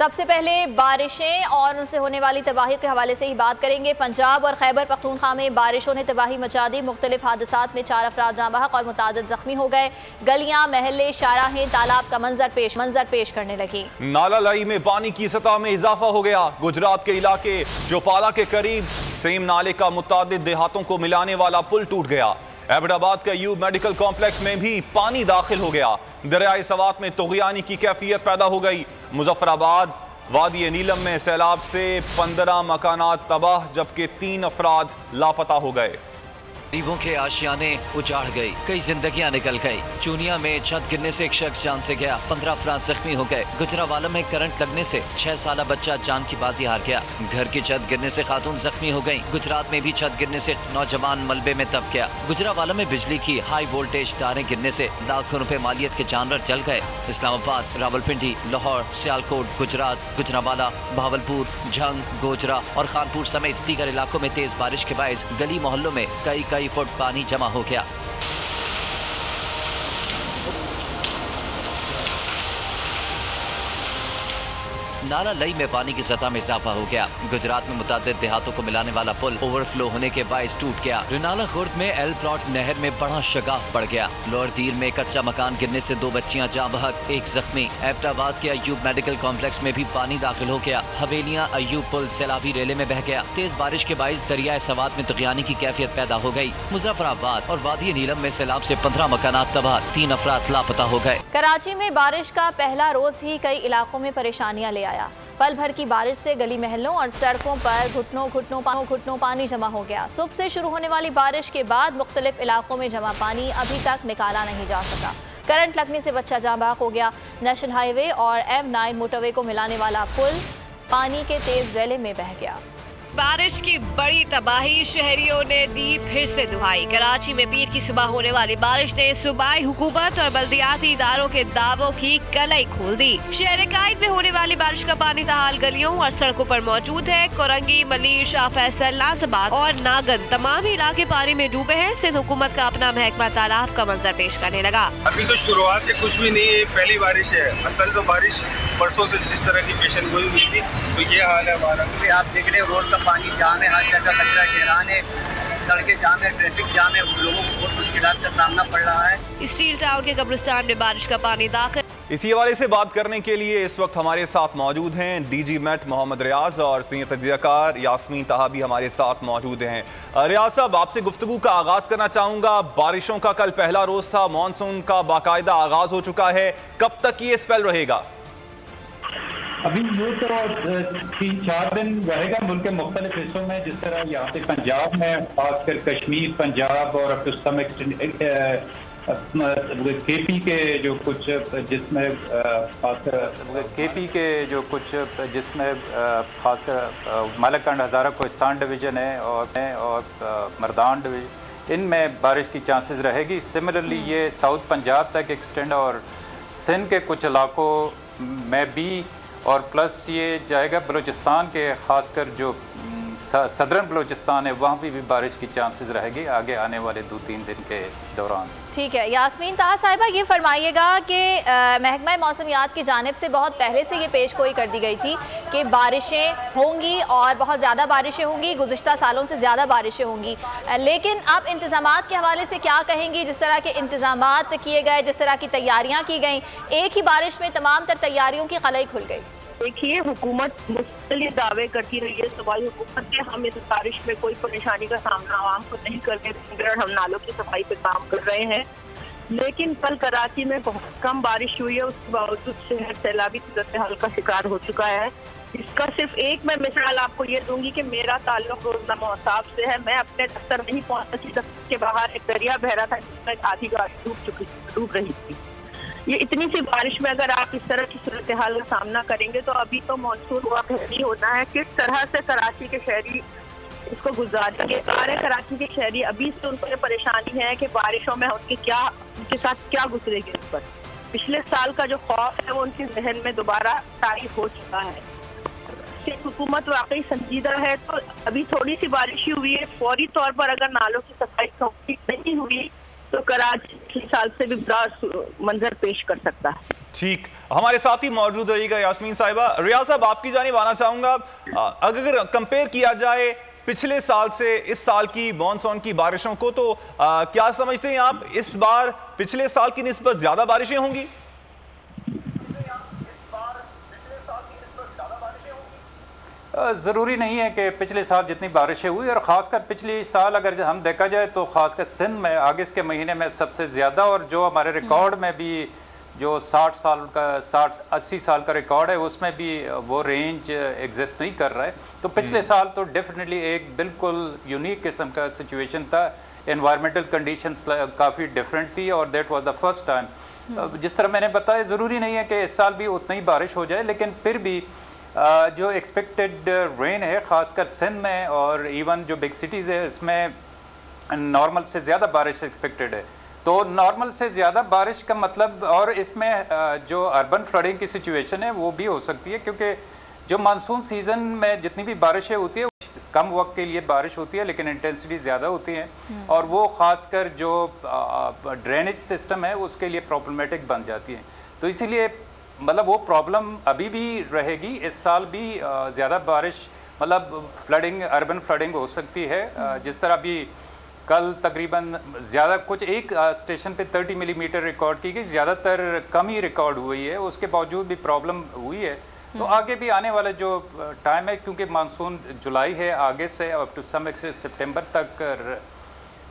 सबसे पहले बारिशें और उनसे होने वाली तबाही के हवाले से ही बात करेंगे। पंजाब और खैबर पख्तूनख्वा में बारिशों ने तबाही मचा दी। मुख्तलिफ हादसात में 4 अफराद जाँ बहक और मुतादिद जख्मी हो गए। गलियां, महल्ले, शाहराहें तालाब का मंजर पेश करने लगी। नाला लाई में पानी की सतह में इजाफा हो गया। गुजरात के इलाके जोपाला के करीब सेम नाले का मुतादिद देहातों को मिलाने वाला पुल टूट गया। एबटाबाद के अयूब मेडिकल कॉम्प्लेक्स में भी पानी दाखिल हो गया। दरियाए सवात में तुग़यानी की कैफियत पैदा हो गई। मुजफ्फराबाद वादी नीलम में सैलाब से 15 मकानात तबाह, जबकि 3 अफराद लापता हो गए। गरीबों के आशियाने उजाड़ गई, कई जिंदगियां निकल गई। चूनिया में छत गिरने से एक शख्स जान से गया, 15 अफराद जख्मी हो गए। गुजरावाला में करंट लगने से 6 साला बच्चा जान की बाजी हार गया। घर की छत गिरने से खातून जख्मी हो गई। गुजरात में भी छत गिरने से नौजवान मलबे में दब गया। गुजरावाला में बिजली की हाई वोल्टेज तारें गिरने से लाखों रुपए मालियत के जानवर जल गए। इस्लामाबाद, रावलपिंडी, लाहौर, सियालकोट, गुजरात, गुजरावाला, भावलपुर, झंग, गोजरा और खानपुर समेत दीगर इलाकों में तेज बारिश के बायस गली मोहल्लों में कई फुट पानी जमा हो गया। नाला लई में पानी की सतह में इजाफा हो गया। गुजरात में मुतादिद देहातों को मिलाने वाला पुल ओवरफ्लो होने के बायस टूट गया। रिनाला खुर्द में एल प्लॉट नहर में बड़ा शगाफ पड़ गया। लोअर दीर में कच्चा मकान गिरने से 2 बच्चियां जाँ बहक, 1 जख्मी। एबटाबाद के अयूब मेडिकल कॉम्प्लेक्स में भी पानी दाखिल हो गया। हवेलियां अयूब पुल सैलाबी रेले में बह गया। तेज बारिश के बायस दरियाए सवात में तुग़यानी की कैफियत पैदा हो गई। मुजफ्फराबाद और वादी नीलम में सैलाब से 15 मकानात तबाह, 3 अफराद लापता हो गए। कराची में बारिश का पहला रोज ही कई इलाकों में परेशानियां ले आया। पल भर की बारिश से गली महलों और सड़कों पर घुटनों पानी जमा हो गया। सुबह से शुरू होने वाली बारिश के बाद मुख्तलिफ इलाकों में जमा पानी अभी तक निकाला नहीं जा सका। करंट लगने से बच्चा जाँ बहक हो गया। नेशनल हाईवे और M9 मोटरवे को मिलाने वाला पुल पानी के तेज रैले में बह गया। बारिश की बड़ी तबाही, शहरियों ने दी फिर से दुहाई। कराची में पीर की सुबह होने वाली बारिश ने सूबाई हुकूमत और बल्दियाती इदारों के दावों की कलई खोल दी। शहर कायद में होने वाली बारिश का पानी ताहाल गलियों और सड़कों पर मौजूद है। कोरंगी, मलिर, शाह फैसल, नाजबाद और नागन तमाम ही इलाके पानी में डूबे हैं। सिंध हुकूमत का अपना महकमा तालाब का मंजर पेश करने लगा। अभी तो शुरुआत है, कुछ भी नहीं है, पहली बारिश है। असल तो बारिश परसों से जिस तरह की पेशन गोई हुई थी, तो ये हाल है हमारा। आप देख रहे रोड का पानी जाम है, हर जगह कचरा घेरान है, सड़कें जाम है, ट्रैफिक जाम है, लोगों को बहुत मुश्किलात का सामना पड़ रहा है। स्टील टाउन के कब्रिस्तान में बारिश का पानी दाखिल। इसी हवाले से बात करने के लिए इस वक्त हमारे साथ मौजूद हैं DG मेट मोहम्मद रियाज और सीनियर तज्ज़ियाकार यास्मीन ताहा भी हमारे साथ मौजूद हैं। रियाज साहब, आपसे गुफ्तगू का आगाज करना चाहूँगा। बारिशों का कल पहला रोज था, मानसून का बाकायदा आगाज हो चुका है, कब तक ये स्पेल रहेगा? अभी यूँ तो 3-4 दिन रहेगा मुल्क के मुख्तलिफ हिस्सों में, जिस तरह यहाँ से पंजाब में, खासकर कश्मीर, पंजाब और अब उस समय KP के जो कुछ जिसमें खासकर मालकंड हज़ारा कोहिस्तान डिवीज़न है और मर्दान डिवीज़न, इनमें बारिश की चांसेस रहेगी। सिमिलरली ये साउथ पंजाब तक एक्सटेंड और सिंध के कुछ इलाकों में भी, और प्लस ये जाएगा बलूचिस्तान के, खासकर जो सदरन बलूचिस्तान है वहाँ भी बारिश की चांसेस रहेगी आगे आने वाले 2-3 दिन के दौरान। ठीक है, यास्मीन ताहा साहिबा, ये फरमाइएगा कि महकमा मौसमियात की जानिब से बहुत पहले से ये पेशगोई कर दी गई थी कि बारिशें होंगी और बहुत ज़्यादा बारिशें होंगी, गुज़िश्ता सालों से ज़्यादा बारिशें होंगी, लेकिन आप इंतज़ामात के हवाले से क्या कहेंगी? जिस तरह के इंतज़ामात किए गए, जिस तरह की तैयारियाँ की गई, एक ही बारिश में तमाम तर तैयारियों की कलई खुल गई। देखिए, हुकूमत मुख्तलिफ दावे करती रही है, सूबाई हुकूमत के हम इस बारिश में कोई परेशानी का सामना आवाम को नहीं करने देंगे, हम नालों की सफाई पे काम कर रहे हैं। लेकिन कल कराची में बहुत कम बारिश हुई है, उसके बावजूद शहर सैलाबी सूरत हाल का शिकार हो चुका है। इसका सिर्फ एक मैं मिसाल आपको ये दूंगी कि मेरा ताल्लुक रोजनामा साहब से है। मैं अपने दफ्तर नहीं पहुंच सकी, दफ्तर के बाहर एक दरिया बह रहा था जिसमें आधी गाड़ी डूब रही थी। ये इतनी सी बारिश में अगर आप इस तरह की सूरत हाल का सामना करेंगे तो अभी तो मानसून हुआ नहीं होना है। किस तरह से कराची के शहरी इसको गुजारेंगे? सारे कराची के शहरी अभी से उनको ये परेशानी है कि बारिशों में उनके साथ क्या गुजरेगी। इस पर पिछले साल का जो खौफ है वो उनके जहन में दोबारा तारी हो चुका है। हुकूमत वाकई संजीदा है, तो अभी थोड़ी सी बारिश ही हुई है, फौरी तौर पर अगर नालों की सफाई नहीं हुई तो कराची साल से भी बुरा मंजर पेश कर सकता है। ठीक, हमारे साथ ही मौजूद रहिएगा यास्मीन साहिबा। रियाज साहब, आपकी जानिब आना चाहूंगा, अगर कंपेयर किया जाए पिछले साल से इस साल की मॉनसून की बारिशों को, तो क्या समझते हैं आप, इस बार पिछले साल की निस्बत ज्यादा बारिशें होंगी? ज़रूरी नहीं है कि पिछले साल जितनी बारिशें हुई, और ख़ासकर पिछले साल अगर हम देखा जाए तो ख़ासकर सिंध में अगस्त के महीने में सबसे ज़्यादा, और जो हमारे रिकॉर्ड में भी जो 60-80 साल का रिकॉर्ड है उसमें भी वो रेंज एग्जिस्ट नहीं कर रहा है। तो पिछले साल तो डेफिनेटली एक बिल्कुल यूनिक किस्म का सिचुएशन था, एनवायरमेंटल कंडीशंस काफ़ी डिफरेंट थी, और that was the first time. जिस तरह मैंने बताया, ज़रूरी नहीं है कि इस साल भी उतनी ही बारिश हो जाए, लेकिन फिर भी जो एक्सपेक्टेड रेन है ख़ासकर सिंध में और इवन जो बिग सिटीज़ है, इसमें नॉर्मल से ज़्यादा बारिश एक्सपेक्टेड है। तो नॉर्मल से ज़्यादा बारिश का मतलब, और इसमें जो अर्बन फ्लडिंग की सिचुएशन है वो भी हो सकती है, क्योंकि जो मानसून सीज़न में जितनी भी बारिशें होती है कम वक्त के लिए बारिश होती है, लेकिन इंटेंसिटी ज़्यादा होती है, और वो ख़ासकर जो ड्रेनेज सिस्टम है उसके लिए प्रॉब्लमेटिक बन जाती है। तो इसीलिए मतलब वो प्रॉब्लम अभी भी रहेगी, इस साल भी ज़्यादा बारिश मतलब फ्लडिंग, अर्बन फ्लडिंग हो सकती है। जिस तरह भी कल तकरीबन ज़्यादा कुछ एक स्टेशन पे 30 मिलीमीटर रिकॉर्ड की गई, ज़्यादातर कम ही रिकॉर्ड हुई है, उसके बावजूद भी प्रॉब्लम हुई है। तो आगे भी आने वाला जो टाइम है, क्योंकि मानसून जुलाई है, आगे से अप टू सम एक्सटेंट सितंबर तक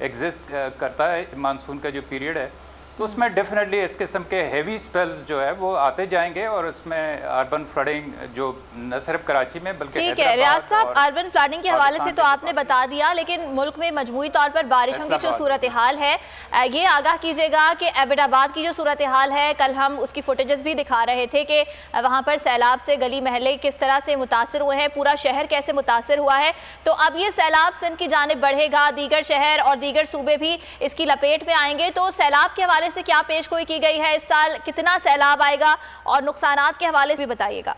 एग्जिस्ट करता है मानसून का जो पीरियड है, तो उसमें डेफिनेटली इस किस्म के हेवी स्पेल्स जो है वो आते जाएंगे, और उसमें अर्बन फ्लडिंग जो न सिर्फ कराची में बल्कि ठीक है रियाज साहब, अर्बन फ्लडिंग के हवाले से तो आपने बता दिया, लेकिन मुल्क में मजमूई तौर पर बारिशों की जो सूरत हाल है, ये आगाह कीजिएगा कि एबटाबाद की जो सूरत हाल है, कल हम उसकी फुटेजेस भी दिखा रहे थे कि वहाँ पर सैलाब से गली महल्ले किस तरह से मुतासर हुए हैं, पूरा शहर कैसे मुतासर हुआ है। तो अब ये सैलाब सिंध की जानिब बढ़ेगा, दीगर शहर और दीगर सूबे भी इसकी लपेट में आएंगे, तो सैलाब के हवाले से क्या पेशगोई की गई है, इस साल कितना सैलाब आएगा, और नुकसानात के हवाले से भी बताइएगा।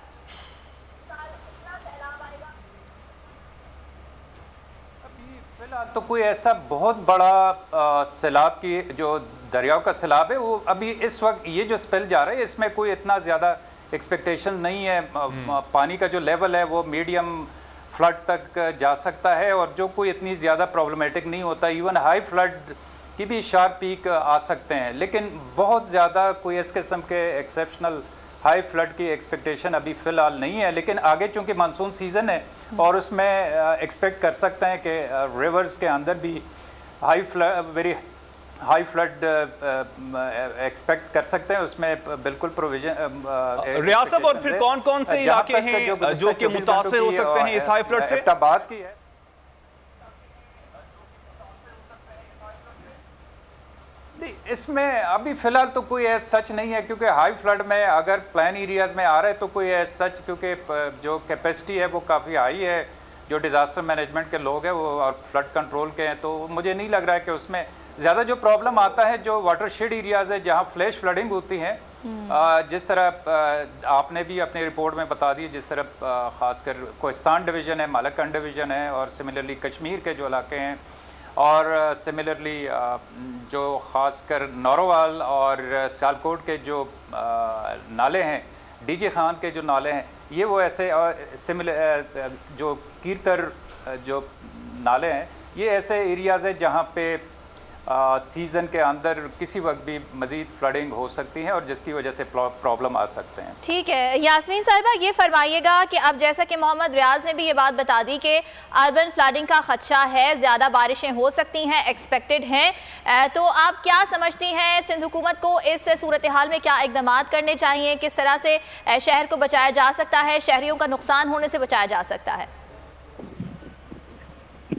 फिलहाल तो कोई ऐसा बहुत बड़ा सैलाब की जो दरियाओं का सैलाब है वो अभी इस वक्त ये जो स्पेल जा रहा है इसमें कोई इतना ज़्यादा एक्सपेक्टेशन नहीं है। पानी का जो लेवल है वो मीडियम फ्लड तक जा सकता है, और जो कोई इतनी ज़्यादा प्रॉब्लमेटिक नहीं होता। इवन हाई फ्लड की भी शार्प पीक आ सकते हैं, लेकिन बहुत ज़्यादा कोई इस किस्म के एक्सेप्शनल हाई फ्लड की एक्सपेक्टेशन अभी फ़िलहाल नहीं है। लेकिन आगे चूँकि मानसून सीज़न है और उसमें एक्सपेक्ट कर सकते हैं कि रिवर्स के अंदर भी वेरी हाई फ्लड एक्सपेक्ट कर सकते हैं, उसमें बिल्कुल प्रोविजन। रियासत और फिर कौन कौन से इलाके हैं जो कि मुतासर हो सकते हैं इस हाई फ्लड से? एबटाबाद की है, इसमें अभी फ़िलहाल तो कोई ऐसा सच नहीं है, क्योंकि हाई फ्लड में अगर प्लान एरियाज़ में आ रहे हैं तो कोई ऐसा सच, क्योंकि जो कैपेसिटी है वो काफ़ी हाई है, जो डिज़ास्टर मैनेजमेंट के लोग हैं वो और फ्लड कंट्रोल के हैं, तो मुझे नहीं लग रहा है कि उसमें ज़्यादा जो प्रॉब्लम आता है जो वाटरशेड एरियाज़ है जहाँ फ्लैश फ्लडिंग होती है। जिस तरह आपने भी अपनी रिपोर्ट में बता दी, जिस तरह ख़ासकर कोहिस्तान डिवीज़न है, मालकन डिवीज़न है, और सिमिलरली कश्मीर के जो इलाके हैं, और सिमिलरली जो ख़ासकर नौरोवाल और सियालकोट के जो नाले हैं, डीजे खान के जो नाले हैं, ये वो ऐसे, और सिमिलर जो कीरतर जो नाले हैं, ये ऐसे एरियाज़ है जहाँ पे सीज़न के अंदर किसी वक्त भी मज़ीद फ्लडिंग हो सकती है और जिसकी वजह से प्रॉब्लम आ सकते हैं। ठीक है यास्मीन साहिबा, ये फरमाइएगा कि अब जैसा कि मोहम्मद रियाज ने भी ये बात बता दी कि अर्बन फ्लडिंग का खदशा है, ज़्यादा बारिशें हो सकती हैं, एक्सपेक्टेड हैं, तो आप क्या समझती हैं सिंध हुकूमत को इस सूरत हाल में क्या इकदाम करने चाहिए, किस तरह से शहर को बचाया जा सकता है, शहरियों का नुकसान होने से बचाया जा सकता है?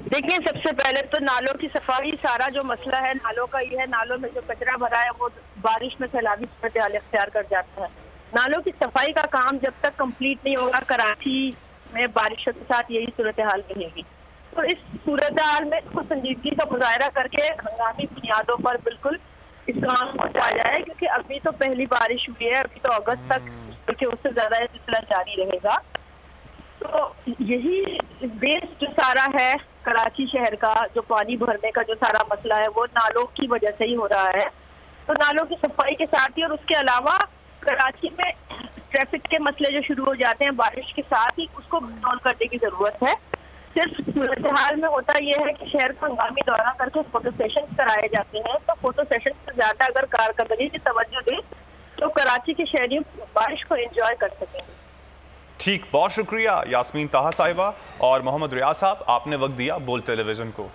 देखिए, सबसे पहले तो नालों की सफाई, सारा जो मसला है नालों का ये है, नालों में जो कचरा भरा है वो बारिश में सैलाबी सूरत हाल इख्तियार कर जाता है। नालों की सफाई का काम जब तक कंप्लीट नहीं होगा, कराची में बारिशों के साथ यही सूरत हाल रहेगी। तो इस सूरत हाल में इसको संजीदगी का मुजाहरा करके हंगामी बुनियादों पर बिल्कुल इस काम को किया जाए, क्योंकि अभी तो पहली बारिश हुई है, अभी तो अगस्त तक, बल्कि उससे ज्यादा ये सिलसिला जारी रहेगा। तो यही बेस जो सारा है कराची शहर का, जो पानी भरने का जो सारा मसला है वो नालों की वजह से ही हो रहा है। तो नालों की सफाई के साथ ही, और उसके अलावा कराची में ट्रैफिक के मसले जो शुरू हो जाते हैं बारिश के साथ ही, उसको सॉल्व करने की जरूरत है। सिर्फ सूरत हाल में होता यह है कि शहर को हंगामी दौरा करके फोटो सेशन कराए जाते हैं, तो फोटो सेशन से ज्यादा अगर कारकर्दगी की तवज्जो दे तो कराची के शहरी बारिश को एंजॉय कर सकेंगे। ठीक, बहुत शुक्रिया यास्मीन ताहा साहिबा और मोहम्मद रियाज साहब, आपने वक्त दिया बोल टेलीविजन को।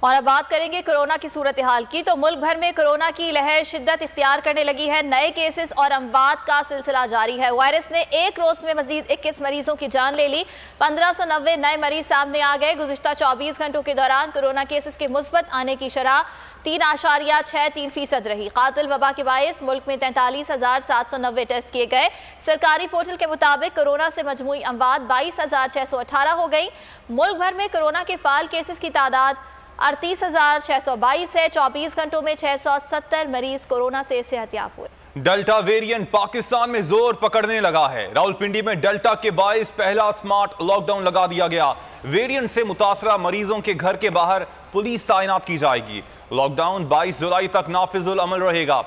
और अब बात करेंगे कोरोना की सूरत हाल की। तो मुल्क भर में कोरोना की लहर शिद्दत इख्तियार करने लगी है। नए केसेस और अमवात का सिलसिला जारी है। वायरस ने एक रोज में मजीद 21 मरीजों की जान ले ली। 1590 नए मरीज सामने आ गए। गुज़िश्ता 24 घंटों के दौरान कोरोना केसेस के मुस्बत आने की शरह 3.63% रही। कातिल वबा के बायस मुल्क में 43,790 टेस्ट किए गए। सरकारी पोर्टल के मुताबिक कोरोना से मजमूई अमवात 22,618 हो गई। मुल्क भर में कोरोना के फाल केसेस की तादाद 38,622 है। 24 घंटों में 670 मरीज कोरोना से सेहतयाब हुए। डेल्टा वेरिएंट पाकिस्तान में जोर पकड़ने लगा है। रावलपिंडी में डेल्टा के बायस पहला स्मार्ट लॉकडाउन लगा दिया गया। वेरिएंट से मुतासरा मरीजों के घर के बाहर पुलिस तैनात की जाएगी। लॉकडाउन 22 जुलाई तक नाफिजुल अमल रहेगा।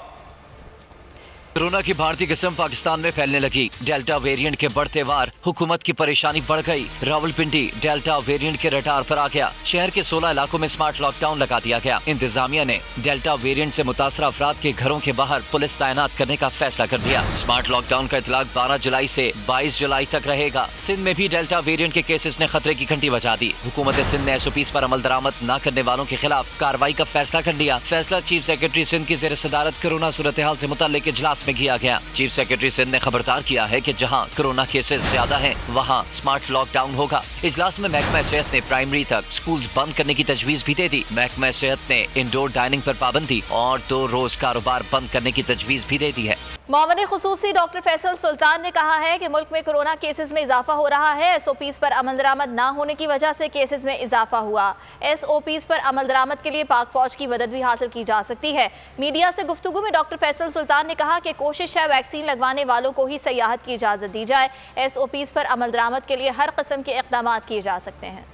कोरोना की भारतीय किस्म पाकिस्तान में फैलने लगी। डेल्टा वेरिएंट के बढ़ते वार हुकूमत की परेशानी बढ़ गई। रावलपिंडी डेल्टा वेरिएंट के रडार पर आ गया। शहर के 16 इलाकों में स्मार्ट लॉकडाउन लगा दिया गया। इंतजामिया ने डेल्टा वेरिएंट से मुतासरा अफराद के घरों के बाहर पुलिस तैनात करने का फैसला कर दिया। स्मार्ट लॉकडाउन का इतलाक 12 जुलाई से 22 जुलाई तक रहेगा। सिंध में भी डेल्टा वेरिएंट के केसेस ने खतरे की घंटी बजा दी। हुकूमत सिंध ने SOPs पर अमल दरामद न करने वालों के खिलाफ कार्रवाई का फैसला कर लिया। फैसला चीफ सेक्रेटरी सिंध की ज़ेर सदारत कोरोना सूरत हाल से मुतल्लिक इजलास में किया गया। चीफ सेक्रेटरी सिंध ने खबरदार किया है कि जहां कोरोना केसेस ज्यादा हैं, वहां स्मार्ट लॉकडाउन होगा। इजलास में महकमा सेहत ने प्राइमरी तक स्कूल्स बंद करने की तजवीज भी दे दी। महकमा सेहत ने इंडोर डाइनिंग पर पाबंदी और 2 रोज कारोबार बंद करने की तजवीज भी दे दी है। मामले खुसूसी डॉक्टर फैसल सुल्तान ने कहा है कि मुल्क में कोरोना केसेस में इजाफा हो रहा है। SOPs पर अमल दरामद न होने की वजह से केसेस में इजाफा हुआ। SOPs पर अमल दरामद के लिए पाक फौज की मदद भी हासिल की जा सकती है। मीडिया से गुफ्तगू में डॉक्टर फैसल सुल्तान ने कहा कि कोशिश है वैक्सीन लगवाने वालों को ही सयाहत की इजाजत दी जाए। SOPs पर अमल दरामद के लिए हर किस्म के इक़दाम किए जा सकते हैं।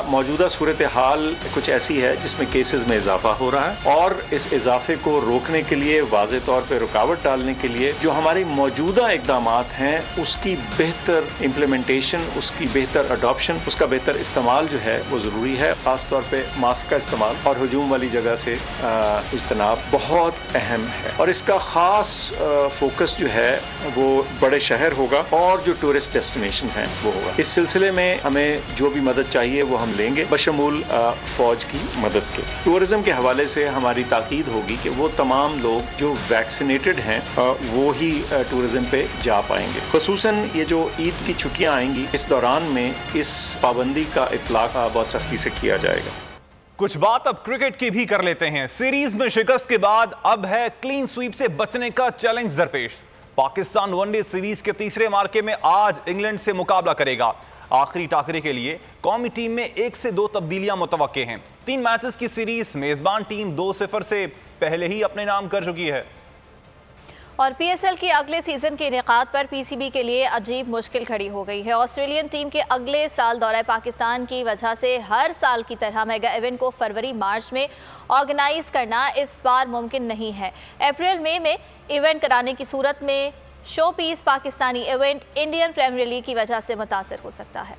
मौजूदा सूरत हाल कुछ ऐसी है जिसमें केसेस में इजाफा हो रहा है और इस इजाफे को रोकने के लिए वाज़े तौर पे रुकावट डालने के लिए जो हमारे मौजूदा इक़दाम हैं उसकी बेहतर इम्प्लीमेंटेशन, उसकी बेहतर अडॉप्शन, उसका बेहतर इस्तेमाल जो है वो ज़रूरी है। ख़ास तौर पे मास्क का इस्तेमाल और हुजूम वाली जगह से इज्तनाब बहुत अहम है और इसका ख़ास फोकस जो है वो बड़े शहर होगा और जो टूरिस्ट डेस्टिनेशन हैं वो होगा। इस सिलसिले में हमें जो भी मदद चाहिए वो हम लेंगे बशमूल फौज की मदद के। टूरिज्म के हवाले से हमारी ताकीद होगी कि वो तमाम लोग जो वैक्सीनेटेड हैं वो ही टूरिज्म पे जा पाएंगे। खुसूसन ये जो ईद की छुट्टियां आएंगी इस दौरान में इस पाबंदी का इतलाक बहुत सख्ती से किया जाएगा। कुछ बात अब क्रिकेट की भी कर लेते हैं। सीरीज में शिकस्त के बाद अब है क्लीन स्वीप से बचने का चैलेंज दरपेश। पाकिस्तान वनडे सीरीज के तीसरे मार्के में आज इंग्लैंड से मुकाबला करेगा। आखिरी टाकरे के लिए कौमी टीम में 1 से 2 तब्दीलियां मुतवक्के हैं। 3 मैचेस की सीरीज मेजबान टीम 2-0 से पहले ही अपने नाम कर चुकी है। और PSL के अगले सीजन के इनेकाद पर PCB के लिए अजीब मुश्किल खड़ी हो गई है। ऑस्ट्रेलियन टीम के अगले साल दौरा पाकिस्तान की वजह से हर साल की तरह मेगा इवेंट को फरवरी-मार्च में ऑर्गेनाइज करना इस बार मुमकिन नहीं है। अप्रैल-मई में इवेंट कराने की सूरत में show piece Pakistani event Indian Premier League की वजह से मुतासर हो सकता है।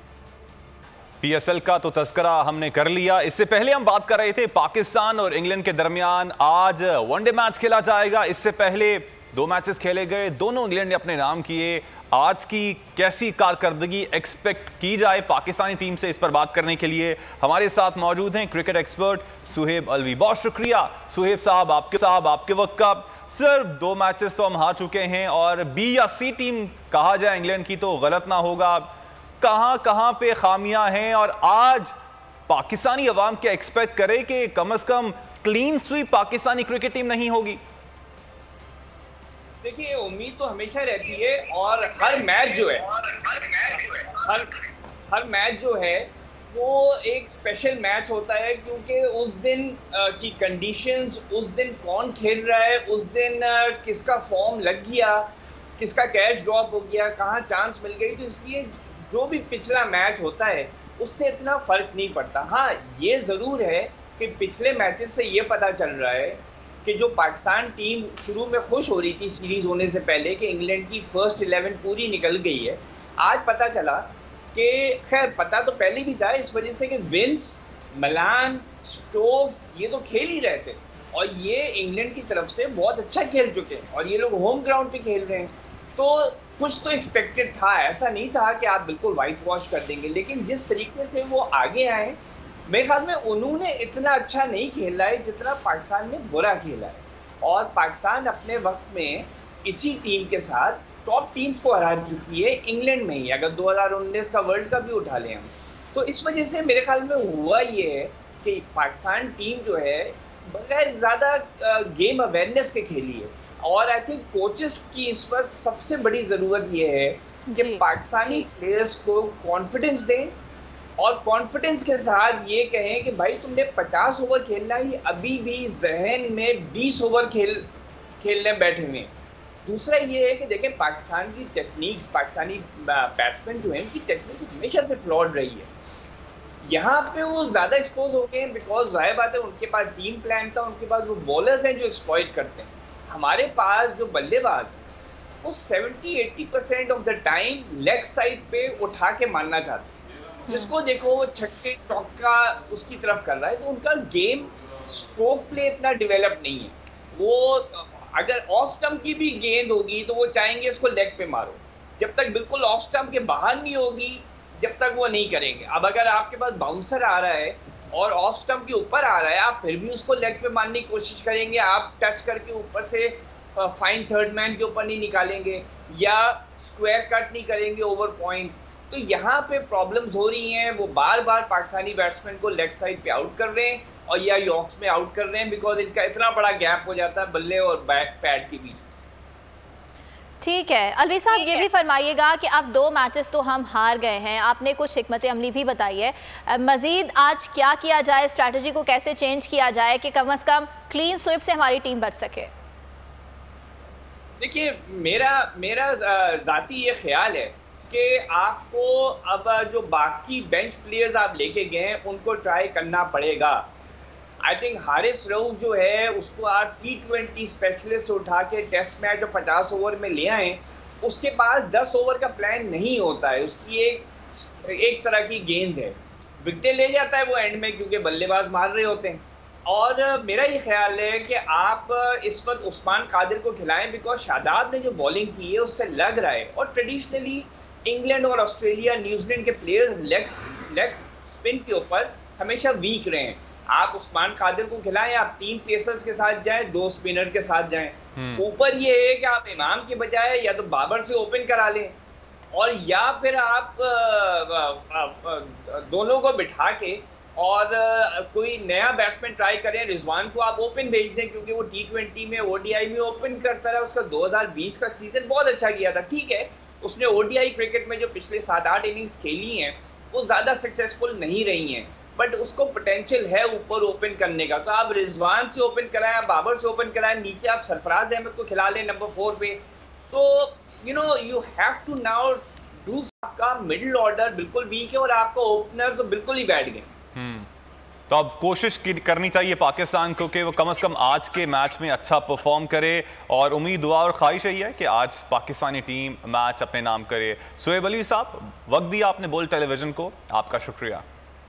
PSL का तो तस्करा हमने कर लिया। इससे पहले हम बात कर रहे थे पाकिस्तान और इंग्लैंड के दरमियान आज वनडे मैच खेला जाएगा। इससे पहले 2 मैचेस खेले गए, दोनों इंग्लैंड ने अपने नाम किए। आज की कैसी कारकर्दगी एक्सपेक्ट की जाए पाकिस्तानी टीम से, इस पर बात करने के लिए हमारे साथ मौजूद हैं क्रिकेट एक्सपर्ट सुहेब अलवी। बहुत शुक्रिया सुहेब साहब आपके वक्त का। सर 2 मैचेस तो हम हार चुके हैं और B या C टीम कहा जाए इंग्लैंड की तो गलत ना होगा। कहां पे खामियां हैं और आज पाकिस्तानी अवाम क्या एक्सपेक्ट करे कि कम से कम clean sweep Pakistani cricket team नहीं होगी? देखिए उम्मीद तो हमेशा रहती है और हर मैच जो है वो एक स्पेशल मैच होता है क्योंकि उस दिन की कंडीशंस, उस दिन कौन खेल रहा है, उस दिन किसका फॉर्म लग गया, किसका कैच ड्रॉप हो गया, कहाँ चांस मिल गई। तो इसलिए जो भी पिछला मैच होता है उससे इतना फर्क नहीं पड़ता। हाँ, ये ज़रूर है कि पिछले मैचेस से ये पता चल रहा है कि जो पाकिस्तान टीम शुरू में खुश हो रही थी सीरीज होने से पहले कि इंग्लैंड की फर्स्ट 11 पूरी निकल गई है, आज पता चला कि खैर पता तो पहले भी था इस वजह से कि विंस, मलान, स्टोक्स ये तो खेल ही रहे थे और ये इंग्लैंड की तरफ से बहुत अच्छा खेल चुके हैं और ये लोग होम ग्राउंड पे खेल रहे हैं, तो कुछ तो एक्सपेक्टेड था। ऐसा नहीं था कि आप बिल्कुल वाइट वॉश कर देंगे, लेकिन जिस तरीके से वो आगे आए मेरे ख्याल में उन्होंने इतना अच्छा नहीं खेला है जितना पाकिस्तान ने बुरा खेला है। और पाकिस्तान अपने वक्त में इसी टीम के साथ टॉप टीम्स को हरा चुकी है इंग्लैंड में ही, अगर 2019 का वर्ल्ड कप भी उठा लें हम, तो इस वजह से मेरे ख्याल में हुआ ये है कि पाकिस्तान टीम जो है बगैर ज़्यादा गेम अवेयरनेस के खेली है। और आई थिंक कोचेस की इस वक्त सबसे बड़ी ज़रूरत ये है कि पाकिस्तानी प्लेयर्स को कॉन्फिडेंस दें और कॉन्फिडेंस के साथ ये कहें कि भाई तुमने 50 ओवर खेलना ही, अभी भी जहन में 20 ओवर खेलने बैठे हुए। दूसरा ये है कि देखें पाकिस्तान की टेक्निक्स, पाकिस्तानी बैट्समैन जो हैं उनकी टेक्निक हमेशा से फ्लॉड रही है। यहाँ पे वो ज़्यादा एक्सपोज हो गए हैं बिकॉज जाहिर बात है उनके पास टीम प्लान था, उनके पास वो बॉलर्स हैं जो एक्सप्लॉइट करते हैं। हमारे पास जो बल्लेबाज हैं वो 70-80% of the time leg side पे उठा के मारना चाहते हैं, जिसको देखो वो छक्के चौका उसकी तरफ कर रहा है, तो उनका गेम स्ट्रोक प्ले इतना डेवलप नहीं है। वो अगर ऑफ स्टंप की भी गेंद होगी तो वो चाहेंगे इसको लेग पे मारो, जब तक बिल्कुल ऑफ स्टंप के बाहर नहीं होगी जब तक वो नहीं करेंगे। अब अगर आपके पास बाउंसर आ रहा है और ऑफ स्टंप के ऊपर आ रहा है, आप फिर भी उसको लेग पे मारने की कोशिश करेंगे, आप टच करके ऊपर से फाइन थर्ड मैन के ऊपर नहीं निकालेंगे या स्क्वायर कट नहीं करेंगे ओवर पॉइंट। तो यहाँ पे प्रॉब्लम्स हो रही हैं, वो बार बार पाकिस्तानी बैट्समैन को लेग साइड पे आउट कर रहे हैं और या यॉर्क्स में आउट कर रहे हैं बिकॉज इनका इतना बड़ा गैप हो जाता है बल्ले और पैड के बीच। ठीक है अलवी साहब, ये भी फरमाइएगा कि अब 2 मैचेस तो हम हार गए हैं, आपने कुछ हिकमत अमली भी बताई है, मजीद आज क्या किया जाए, स्ट्रैटेजी को कैसे चेंज किया जाए कि कम से कम क्लीन स्वीप से हमारी टीम बच सके? देखिए मेरा ज़ाती ये ख्याल है कि आपको अब जो बाकी बेंच प्लेयर्स आप लेके गए हैं उनको ट्राई करना पड़ेगा। आई थिंक हारिस रऊफ जो है उसको आप T20 स्पेशलिस्ट उठा के टेस्ट मैच और 50 ओवर में ले आए, उसके पास 10 ओवर का प्लान नहीं होता है, उसकी एक तरह की गेंद है, विकेट ले जाता है वो एंड में क्योंकि बल्लेबाज मार रहे होते हैं। और मेरा ये ख्याल है कि आप इस वक्त उस्मान कादिर को खिलाएं बिकॉज शादाब ने जो बॉलिंग की है उससे लग रहा है, और ट्रेडिशनली इंग्लैंड और ऑस्ट्रेलिया न्यूजीलैंड के प्लेयर्स लेग स्पिन के ऊपर हमेशा वीक रहे हैं। आप उस्मान कादिर को खिलाएं, आप 3 पेसर्स के साथ जाएं, 2 स्पिनर के साथ जाएं। ऊपर ये है कि आप इमाम के बजाय या तो बाबर से ओपन करा लें और या फिर आप दोनों को बिठा के और कोई नया बैट्समैन ट्राई करें। रिजवान को आप ओपन भेज दें क्योंकि वो T20 में ODI में ओपन करता रहा, उसका 2020 का सीजन बहुत अच्छा किया था। ठीक है उसने ODI क्रिकेट में जो पिछले 7-8 इनिंग्स खेली हैं वो ज़्यादा सक्सेसफुल नहीं रही हैं, बट उसको पोटेंशियल है ऊपर ओपन करने का। तो आप रिजवान से ओपन कराएं, बाबर से ओपन कराएं, नीचे आप सरफराज अहमद को खिला लें नंबर 4 पे। तो you have to now do, आपका मिडिल ऑर्डर बिल्कुल वीक है और आपका ओपनर तो बिल्कुल ही बैठ गए। तो अब कोशिश करनी चाहिए पाकिस्तान को कि वो कम से कम आज के मैच में अच्छा परफॉर्म करे, और उम्मीद दुआ और ख्वाहिश यही है कि आज पाकिस्तानी टीम मैच अपने नाम करे। सुहेब अली साहब, वक्त दिया आपने बोल टेलीविजन को, आपका शुक्रिया।